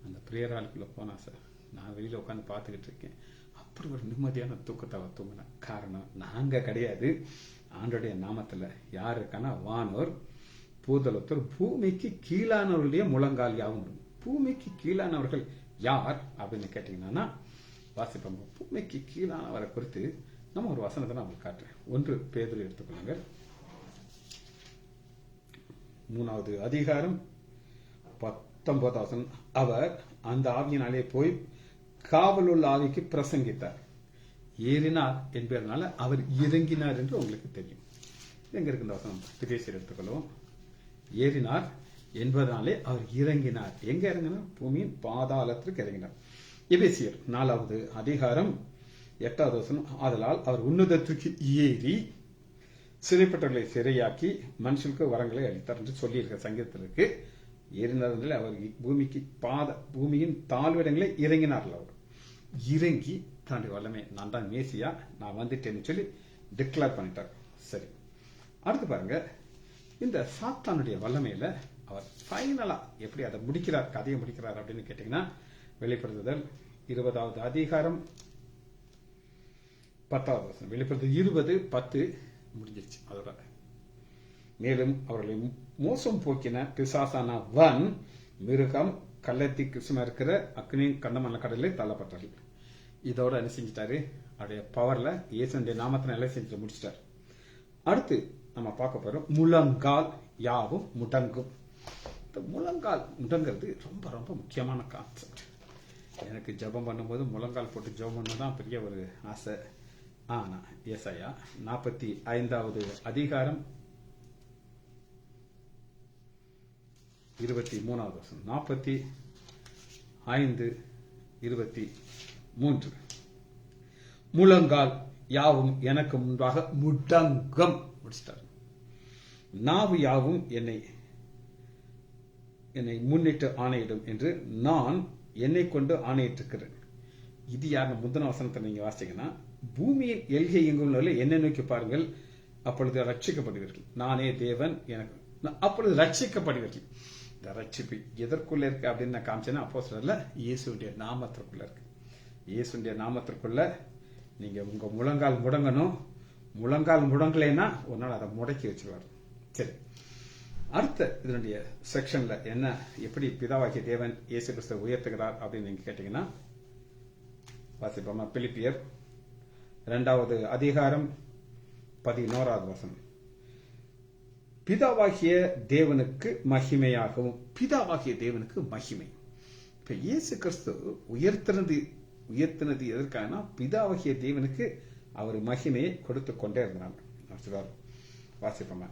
அந்த பிரேயர் ஹாலுக்குள்ள போனா சார், நான் வெளியில உட்காந்து பார்த்துக்கிட்டு இருக்கேன். அப்படி ஒரு நிம்மதியான தூக்கத்தை அவ தூங்கின. காரணம் நாங்க கிடையாது. ஆண்டோடைய நாமத்துல யார் இருக்கானா, வானோர் பூதளத்தோர் பூமிக்கு கீழானவர்களுடைய முழங்கால் யாவும். பூமிக்கு கீழானவர்கள் யார் அப்படின்னு கேட்டீங்கன்னா வாசிப்போம். பூமிக்கு கீழானவரை குறித்து நம்ம ஒரு வசனத்தை நான் உங்களுக்கு காட்டுறேன். 1 பேதுரு எடுத்துக்கொள்ளுங்க. 3வது அதிகாரம் 19வது வசனம். அவர் அந்த ஆவியினாலே போய் காவலுள்ள ஆவிக்கு பிரசங்கித்தார். ஏறினார் என்பதனால அவர் இறங்கினார் என்று உங்களுக்கு தெரியும். எங்க இருக்கு இந்த வசனம்? திரேசர் எடுத்துக்கொள்வோம். ஏறினார் என்பதனாலே அவர் இறங்கினார். எங்க இறங்கினார்? பூமியின் பாதாளத்திற்கு இறங்கினார். எபேசியர் 4வது அதிகாரம் 8வது வசனம். ஆதலால் அவர் உன்னதத்திற்கு ஏறி சிறைப்பட்டவர்களை சிறையாக்கி மனுஷனுக்கு வரங்களை அளித்தார் என்று சொல்லி இருக்க சங்கீதத்தில் இருக்கு. ஏறினார் அவர் பூமியின் தாழ்விடங்களை இறங்கினார்கள். அவர் இறங்கி தன்னுடைய வல்லமை, நான் தான் மேசியா, நான் வந்துட்டேன்னு சொல்லி டிக்ளேர் பண்ணிட்டார். சரி, அடுத்து பாருங்க, இந்த சாத்தானுடைய வல்லமையில அவர் ஃபைனலா எப்படி அதை முடிக்கிறார், கதையை முடிக்கிறார் அப்படின்னு கேட்டீங்கன்னா, வெளிப்படுத்துதல் 20வது அதிகாரம் 10வது வசனம். வெளிப்படுத்துதல் 20:10 முடிஞ்சிருச்சு அதோட. மேலும் அவர்களை மோசம் போக்கின பிசாசான வன் மிருகம் கள்ளத்தி கிருஷ்ணமா இருக்கிற அக்னி கண்டமல்ல கடலில் தள்ளப்பட்டார்கள். இதோட என்ன செஞ்சிட்டாரு? அவருடைய பவர்ல இயேசுடைய நாமத்தை நிலை செஞ்சு முடிச்சிட்டாரு. அடுத்து நம்ம பார்க்க போறோம், முழங்கால் யாவும் முடங்கும். இந்த முழங்கால் முடங்கிறது ரொம்ப ரொம்ப முக்கியமான கான்செப்ட். எனக்கு ஜெபம் பண்ணும்போது முழங்கால் போட்டு ஜெபம் பண்ணதான் பெரிய ஒரு ஆசை. ஆனா ஏசாயா 45வது அதிகாரம் 23வது வசனம். 45:23. முழங்கால் யாவும் எனக்கு முன்பாக முடங்கும். முடிச்சிட்டார். நாவு யாவும் என்னை முன்னிட்டு ஆணையிடும் என்று நான் என்னை கொண்டு ஆணையிட்டிருக்கிறேன். இது யார்? முந்தின வசனத்தை நீங்க வாசிங்கன்னா, பூமியின் எல்கை எங்கும் என்னை நோக்கி பாருங்கள், அப்பொழுது ரட்சிக்கப்படுவீர்கள். நானே தேவன், எனக்கு அப்பொழுது ரட்சிக்கப்படுவீர்கள். இந்த ரட்சிப்பு எதற்குள்ள இருக்கு அப்படின்னு நான் காமிச்சேன்னா, அப்போஸ்தலர்ல இயேசுடைய நாமத்திற்குள்ள இருக்கு. இயேசுடைய நாமத்திற்குள்ள நீங்க உங்க முழங்கால் முடங்கணும். முழங்கால் முடங்கலைன்னா ஒரு நாள் அதை முடக்கி வச்சிருவார். சரி, அடுத்த இதனுடைய செக்ஷன்ல என்ன, எப்படி பிதாவாகிய தேவன் இயேசு கிறிஸ்துவை உயர்த்துகிறார் அப்படின்னு நீங்க கேட்டீங்கன்னா, வாசிப்போமா? பிலிப்பியர் 2வது அதிகாரம் 11வது வசனம். பிதாவாகிய தேவனுக்கு மகிமையாகவும். பிதாவாகிய தேவனுக்கு மகிமை. இப்ப இயேசு கிறிஸ்து உயர்த்தினது எதற்கான? பிதாவாகிய தேவனுக்கு அவர் மகிமையை கொடுத்து கொண்டே இருந்தார். வாசிப்போமா?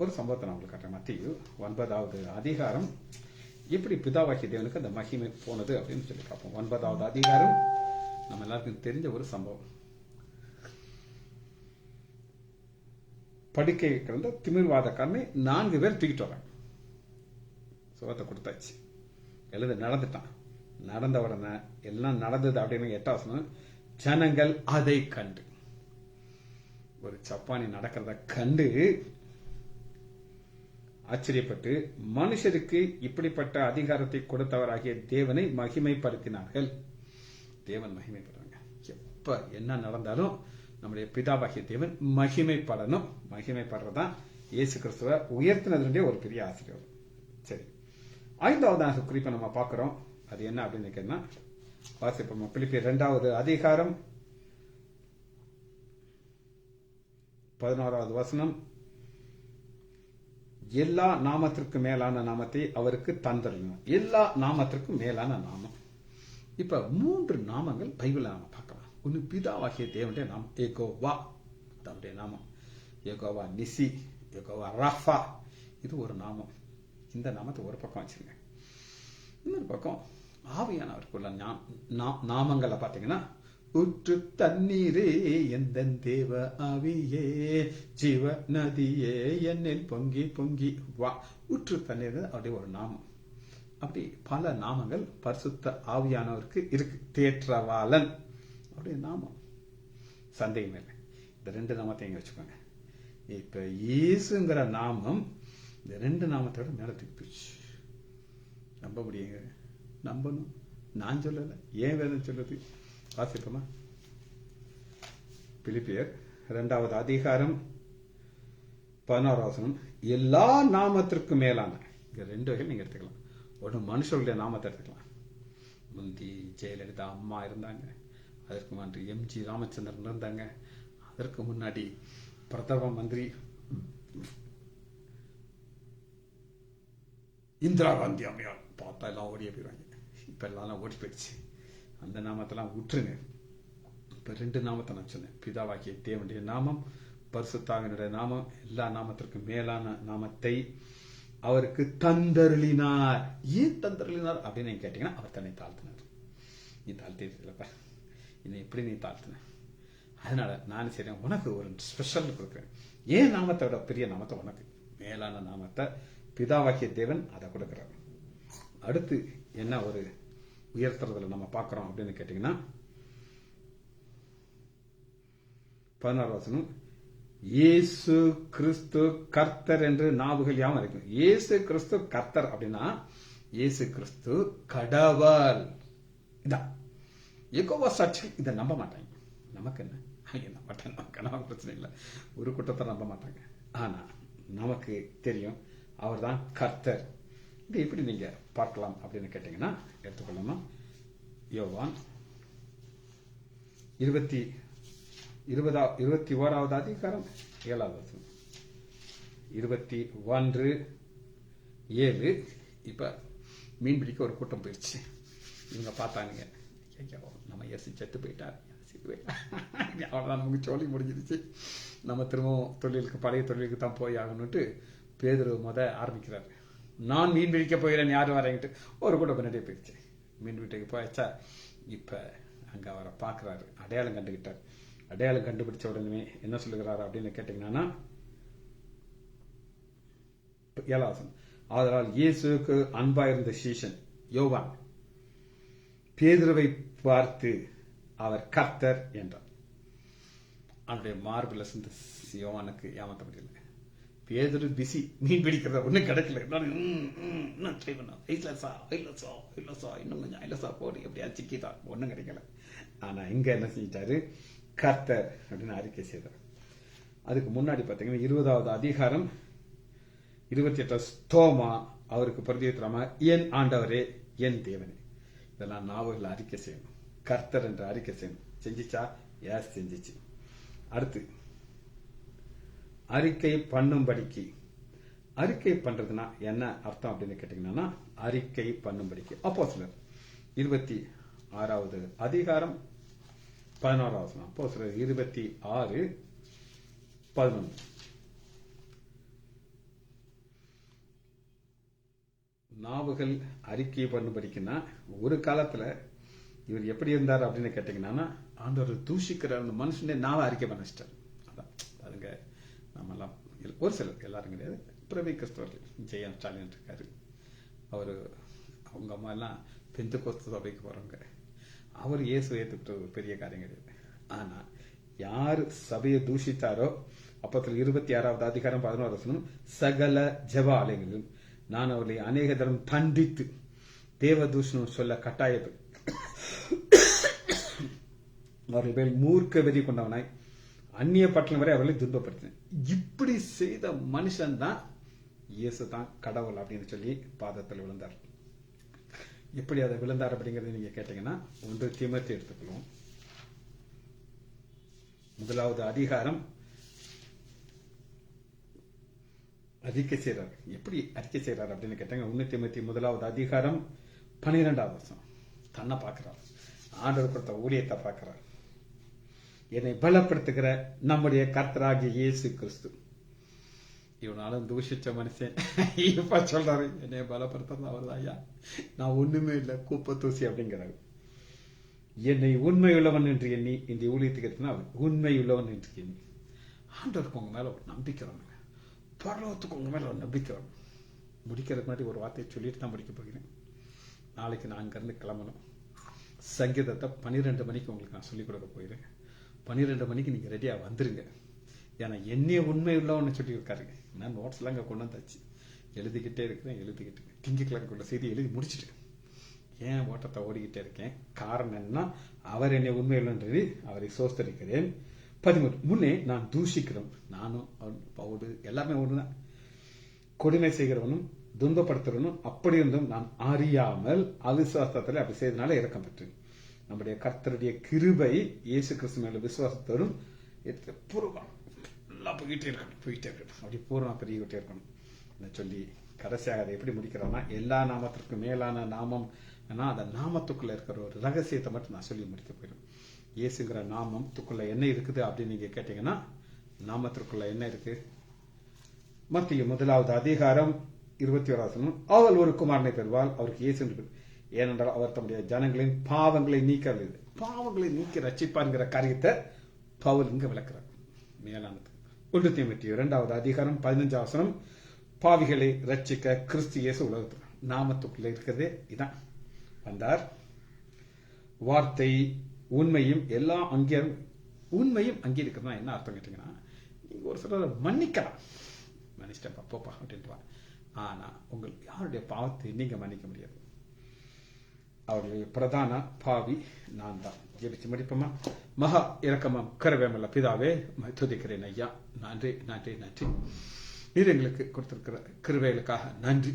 ஒரு சம்பவத்தை நான் உங்களுக்கு காட்டுறேன். மத்தேயு 9வது அதிகாரம் எப்படி பிதாவாகிய தேவனுக்கு அந்த மகிமை போனது அப்படின்னு சொல்லி பார்ப்போம். 9வது அதிகாரம் நம்ம எல்லாருக்கும் தெரிஞ்ச ஒரு சம்பவம். படுக்கை கிடந்த திமிர்வாதக்காரனை 4 பேர் தூக்கிட்டு வராங்க. சுகத்தை கொடுத்தாச்சு, எழுத நடந்துட்டான். நடந்த உடனே எல்லாம் நடந்தது அப்படின்னு 8வது ஜனங்கள் அதை கண்டு, ஒரு சப்பானி நடக்கிறத கண்டு ஆச்சரியப்பட்டு மனுஷருக்கு இப்படிப்பட்ட அதிகாரத்தை கொடுத்தவராகிய தேவனை மகிமைப்படுத்தினார்கள். தேவன் மகிமைப்படுறாங்க. எப்ப என்ன நடந்தாலும் நம்முடைய பிதாவாகிய தேவன் மகிமைப்படணும். மகிமைப்படுறதான் இயேசு கிறிஸ்துவ உயர்த்தினதுடைய ஒரு பெரிய ஆசீர்வாதம். சரி, 5வது குறிப்பை நம்ம பார்க்கிறோம். அது என்ன அப்படின்னு கேட்டா வாசிப்போம். பிலிப்பியர் 2வது அதிகாரம் 11வது வசனம். எல்லா நாமத்திற்கு மேலான நாமத்தை அவருக்கு தந்தரணும். எல்லா நாமத்திற்கும் மேலான நாமம். இப்ப 3 நாமங்கள் பைபிள்ல நாம பார்க்கலாம். ஒன்னு பிதாவாகிய தேவனுடைய நாமம் யெகோவா, தன்னுடைய நாமம். யெகோவா நிசி, யெகோவா ராஃபா, இது ஒரு நாமம். இந்த நாமத்தை ஒரு பக்கம் வச்சிருங்க. இன்னொரு பக்கம் ஆவியானவருக்குள்ள நாமங்களை பார்த்தீங்கன்னா, ஊற்று தண்ணீரே எந்த தேவ ஆவியே, ஜீவ நதியே என்னில் பொங்கி பொங்கி வா. ஊற்று தண்ணீர் அப்படி ஒரு நாமம். அப்படி பல நாமங்கள் பரிசுத்த ஆவியானவருக்கு இருக்கு. தேற்றவாளன் அப்படி நாமம். சந்தேகம் இல்லை. இந்த 2 நாமத்தை இங்க வச்சுக்கோங்க. இப்ப இயேசுங்கிற நாமம் இந்த 2 நாமத்தோட மேல தூக்கிச்சு. நம்ப முடியுங்க? நம்பணும். நான் சொல்லல, ஏன் வேதம் சொல்லுது? வாசிப்போமா? பிலிப்பியர் 2வது அதிகாரம் 11வது வசனம். எல்லா நாமத்திற்கும் மேலான, இங்க 2 வகையில் நீங்க எடுத்துக்கலாம். ஒன்று மனுஷருடைய நாமத்தை எடுத்துக்கலாம். முந்தி ஜெயலலிதா அம்மா இருந்தாங்க, அதற்கு முன்னாடி எம்ஜி ராமச்சந்திரன் இருந்தாங்க, அதற்கு முன்னாடி பிரதம மந்திரி இந்திரா காந்தி அம்மையார். பார்த்தா எல்லாம் ஓடியே போயிடுவாங்க. இப்ப எல்லாம் ஓடி போயிடுச்சு. அந்த நாமத்தெல்லாம் விட்டுருங்க. இப்ப 2 நாமத்தை நான் சொன்னேன். பிதாவாகிய தேவனுடைய நாமம், பரிசுத்தாவினுடைய நாமம். எல்லா நாமத்திற்கும் மேலான நாமத்தை அவருக்கு தந்தருளினார். ஏன் தந்தருளினார் அப்படின்னு கேட்டீங்கன்னா, அவர் தன்னை தாழ்த்தினார். நீ தாழ்த்திருப்ப, என்னை எப்படி நீ தாழ்த்தின? அதனால நான் சரி உனக்கு ஒரு ஸ்பெஷல் கொடுக்குறேன். ஏன் நாமத்தை விட பெரிய நாமத்தை, உனக்கு மேலான நாமத்தை பிதாவாகிய தேவன் அதை கொடுக்கிறார். அடுத்து என்ன ஒரு உயர்த்துறதுல நம்ம பார்க்கிறோம் அப்படின்னு கேட்டீங்கன்னா, 16வது வசனம். இயேசு கிறிஸ்து கர்த்தர் என்று நாவுகள் யாவும் இருக்கும். இயேசு கிறிஸ்து கர்த்தர் அப்படின்னா இயேசு கிறிஸ்து கடவுள். இதான் யெகோவா சாட்சி. இதை நம்ப மாட்டாங்க. நமக்கு என்ன நம்ப மாட்டாங்க, நமக்கு பிரச்சனை இல்லை. ஒரு கூட்டத்தை நம்ப மாட்டாங்க. ஆனா நமக்கு தெரியும் அவர் தான் கர்த்தர். இது எப்படி நீங்க பார்க்கலாம் அப்படின்னு கேட்டீங்கன்னா, எடுத்துக்கொள்ளணுமா? யோவான் 21வது அதிகாரம் 7வது வசனம். 21:7. இப்ப மீன் பிடிக்க ஒரு கூட்டம் போயிடுச்சு. இவங்க பார்த்தானுங்க, நம்ம இயேசு செத்து போயிட்டார், அவ்வளவுதான், நமக்கு சொல்லி முடிஞ்சிருச்சு, நம்ம திரும்பவும் பழைய தொழிலுக்கு தான் போய் ஆகணும்ட்டு பேதுரு ஆரம்பிக்கிறார். நான் மீன் பிடிக்க போகிறேன், யாரும் வரேன்ட்டு ஒரு கூட்டம் பின்னாடியே போயிடுச்சு. மீன் பிடிக்க போயாச்சா? இப்ப அங்க அவரை பார்க்கிறாரு, அடையாளம் கண்டுகிட்டார். அடையாளம் கண்டுபிடிச்ச உடனே என்ன சொல்லுகிறாரு அப்படின்னு கேட்டீங்கன்னா, 7வது. ஆதலால் இயேசுக்கு அன்பாயிருந்த சீஷன் யோவான் பேதுருவை பார்த்து அவர் கர்த்தர் என்றார். அவனுடைய மார்பில் யோவானுக்கு ஏமாற்ற முடியல. பேதுரு பிசி, மீன் பிடிக்கிறத ஒன்றும் கிடைக்கல. இன்னும் ட்ரை பண்ண, இன்னும் கொஞ்சம் இல்லசா போடு, எப்படியா சிக்கிதான், ஒன்றும் கிடைக்கல. ஆனா இங்க என்ன செஞ்சிட்டாரு? கர்த்தர் அப்படின்னு அறிக்கை செய்தார். அதுக்கு முன்னாடி பாத்தீங்கன்னா 20வது அதிகாரம் 28 ஸ்தோமா அவருக்கு பிரதியுத்தரமா, என் ஆண்டவரே, என் தேவனே. இதெல்லாம் நாவுகள் அறிக்கை செய்யணும். கர்த்தர் என்று அறிக்கை செய்யணும். செஞ்சிச்சா? யார் செஞ்சிச்சு? அடுத்து அறிக்கை பண்ணும்படிக்கு. அறிக்கை பண்றதுன்னா என்ன அர்த்தம் அப்படின்னு கேட்டீங்கன்னா, அறிக்கை பண்ணும்படிக்கு. அப்போஸ்தலர் 26வது அதிகாரம் 11வது வசனம். அப்போஸ்தலர் 26:11. நாவுகள் அறிக்கை பண்ணும்படிக்குன்னா ஒரு காலத்துல இவர் எப்படி இருந்தார் அப்படின்னு கேட்டீங்கன்னா ஆண்டவர் தூஷிக்கிற அந்த மனுஷனே நாவை அறிக்கை பண்ண வச்சிட்டார். அதான் அதுங்க நம்ம எல்லாம் ஒரு சிலர் எல்லாரும் கிடையாது. பிரவி கிறிஸ்தவர்கள் ஜெயன் ஸ்டாலின் இருக்காரு. அவரு அவங்க அம்மா எல்லாம் பெந்தெகோஸ்து சபைக்கு போறவங்க. அவர் இயேசு ஏற்றுக்கிட்ட ஒரு பெரிய காரியம் கிடையாது. ஆனா யாரு சபையை தூஷித்தாரோ அப்பத்தில் 26வது அதிகாரம் 11வது வசனம், சகல ஜெப ஆலயங்களிலும் நான் அவர்களை அநேக தரம் தண்டித்து தேவ தூஷணம் சொல்ல கட்டாயது அவர்கள் மேல் மூர்க்க வெறி கொண்டவனாய் அந்நிய பட்டணம் வரை அவர்களை துன்பப்படுத்தினேன். இப்படி செய்த மனுஷன் தான் இயேசு தான் கடவுள் அப்படின்னு சொல்லி பாதத்தில் விழுந்தார். எப்படி அதை விழுந்தார் அப்படிங்கறது நீங்க கேட்டீங்கன்னா 1 தீமோத்தேயு எடுத்துக்கொள்வோம். 1வது அதிகாரம் அறிக்கை செய்றார். எப்படி அறிக்கை செய்றார் அப்படின்னு கேட்டாங்க 1 தீமோத்தேயு 1வது அதிகாரம் 12வது வசனம். தன்னை பார்க்கிறார், ஆண்டவர் கொடுத்த ஊழியத்தை பார்க்கிறார். என்னை பலப்படுத்துகிற நம்முடைய கர்த்தராகிய இயேசு கிறிஸ்து. இவனாலும் தூஷிச்ச மனுஷன் இப்ப சொல்றாரு, என்னை பலப்படுத்துறது அவர்தான். ஐயா நான் ஒண்ணுமே இல்லை, குப்பை தூசி அப்படிங்கிறாரு. என்னை உண்மையுள்ளவன் என்று எண்ணி இந்த ஊழியத்துக்கு உண்மையுள்ளவன் என்று எண்ணி. ஆண்டவருக்கு உங்க மேல ஒரு நம்பிக்கை வரணும், பரலோகத்துக்கு உங்க மேல ஒரு நம்பிக்கை வரணும். முடிக்கிறதுக்கு முன்னாடி ஒரு வார்த்தையை சொல்லிட்டு தான் முடிக்க போகிறேன். நாளைக்கு நான் அங்கிருந்து கிளம்பணும். சங்கீதத்தை 12 மணிக்கு உங்களுக்கு நான் சொல்லிக் கொடுக்க போயிடுறேன். 12 மணிக்கு நீங்க ரெடியா வந்துருங்க. ஏன்னா என்னைய உண்மை உள்ளவன்னு சொல்லி இருக்காருங்க. நான் நோட்ஸ் எல்லாம் அங்க கொண்டு வந்தாச்சு, எழுதிக்கிட்டே இருக்கிறேன். திங்கக்கிழமைக்குள்ள செய்தி எழுதி முடிச்சுட்டேன். ஏன் ஓட்டத்தை ஓடிக்கிட்டே இருக்கேன்? காரணம் என்ன? அவர் என்னை உண்மை உள்ளன்றி அவரை சோஸ்தரிக்கிறேன். 13 முன்னே நான் தூஷிக்கிறோம், நானும் பவுடு எல்லாமே ஒண்ணுதான். கொடுமை செய்கிறவனும் துன்பப்படுத்துறவனும் அப்படி இருந்தும் நான் அறியாமல் அவிசுவாசத்துல அப்படி செய்தனால இறக்கம் பெற்றேன். நம்முடைய கர்த்தருடைய கிருபை இயேசு கிறிஸ்து மேல விசுவாசத்தோடும் பூர்வம் போயிட்டே இருக்கணும். அப்படி பூர்வம் பெருகிட்டே இருக்கணும் சொல்லி கடைசியாக அதை எப்படி முடிக்கிறோம்னா, எல்லா நாமத்திற்கும் மேலான நாமம் அந்த நாமத்துக்குள்ள இருக்கிற ஒரு ரகசியத்தை மட்டும் நான் சொல்லி முடிக்க போயிடும். இயேசுங்கிற நாமத்துக்குள்ள என்ன இருக்குது அப்படின்னு நீங்க கேட்டீங்கன்னா, நாமத்திற்குள்ள என்ன இருக்கு? மத்திய 1வது அதிகாரம் 21வது வசனம், அவள் ஒரு குமாரனை பெறுவாள், அவருக்கு இயேசு என்று பேர். ஏனென்றால் அவர் தம்முடைய ஜனங்களின் பாவங்களை நீக்கி ரட்சிப்பார்ங்கிற காரியத்தை பவுல் இங்க விளக்குறார். மேலானது 1 தீமோத்தேயு 2வது அதிகாரம் 15வது வசனம், பாவிகளை ரட்சிக்க கிறிஸ்து இயேசு உலகத்தில் நாமத்துக்குள்ள இருக்கிறதே இதான் வந்தார். வார்த்தை உண்மையும் எல்லா உண்மையும் அங்கீகரிக்கிறதா என்ன அர்த்தம் கேட்டீங்கன்னா, நீங்க ஒரு சிலர் மன்னிக்கலாம், மன்னிச்சிட்டப்பா போப்பா அப்படின்ட்டு. ஆனா உங்கள் யாருடைய பாவத்தை நீங்க மன்னிக்க முடியாது. அவருடைய பிரதான பாவி நான் தான். ஜெபிச்சு முடிப்போமா? மகா இரக்கமாம் கருவேமல்ல பிதாவே, துதிக்கிறேன் ஐயா. நன்றி நன்றி நன்றி. நீர் எங்களுக்கு கொடுத்திருக்கிற கிருபைகளுக்காக நன்றி.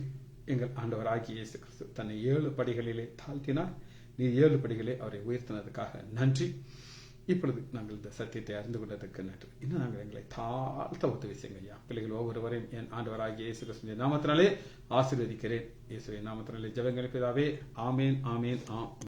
எங்கள் ஆண்டவராகிய இயேசு கிறிஸ்து தன்னை 7 படிகளிலே தாழ்த்தினார். நீர் 7 படிகளே அவரை உயர்த்தினதுக்காக நன்றி. இப்பொழுது நாங்கள் இந்த சத்தியத்தை அறிந்து கொண்டதற்கு நன்றி. இன்னும் நாங்கள் எங்களை தாழ்த்த உதவி செய்யுங்க ஐயா. பிள்ளைகள் ஒவ்வொருவரையும் என் ஆண்டவராகிய இயேசு கிறிஸ்துவின் நாமத்தினாலே ஆசீர்வதிக்கிறேன். இயேசுவின் நாமத்தினாலே ஜெபங்கள் பிதாவே. ஆமேன் ஆமேன் ஆம்.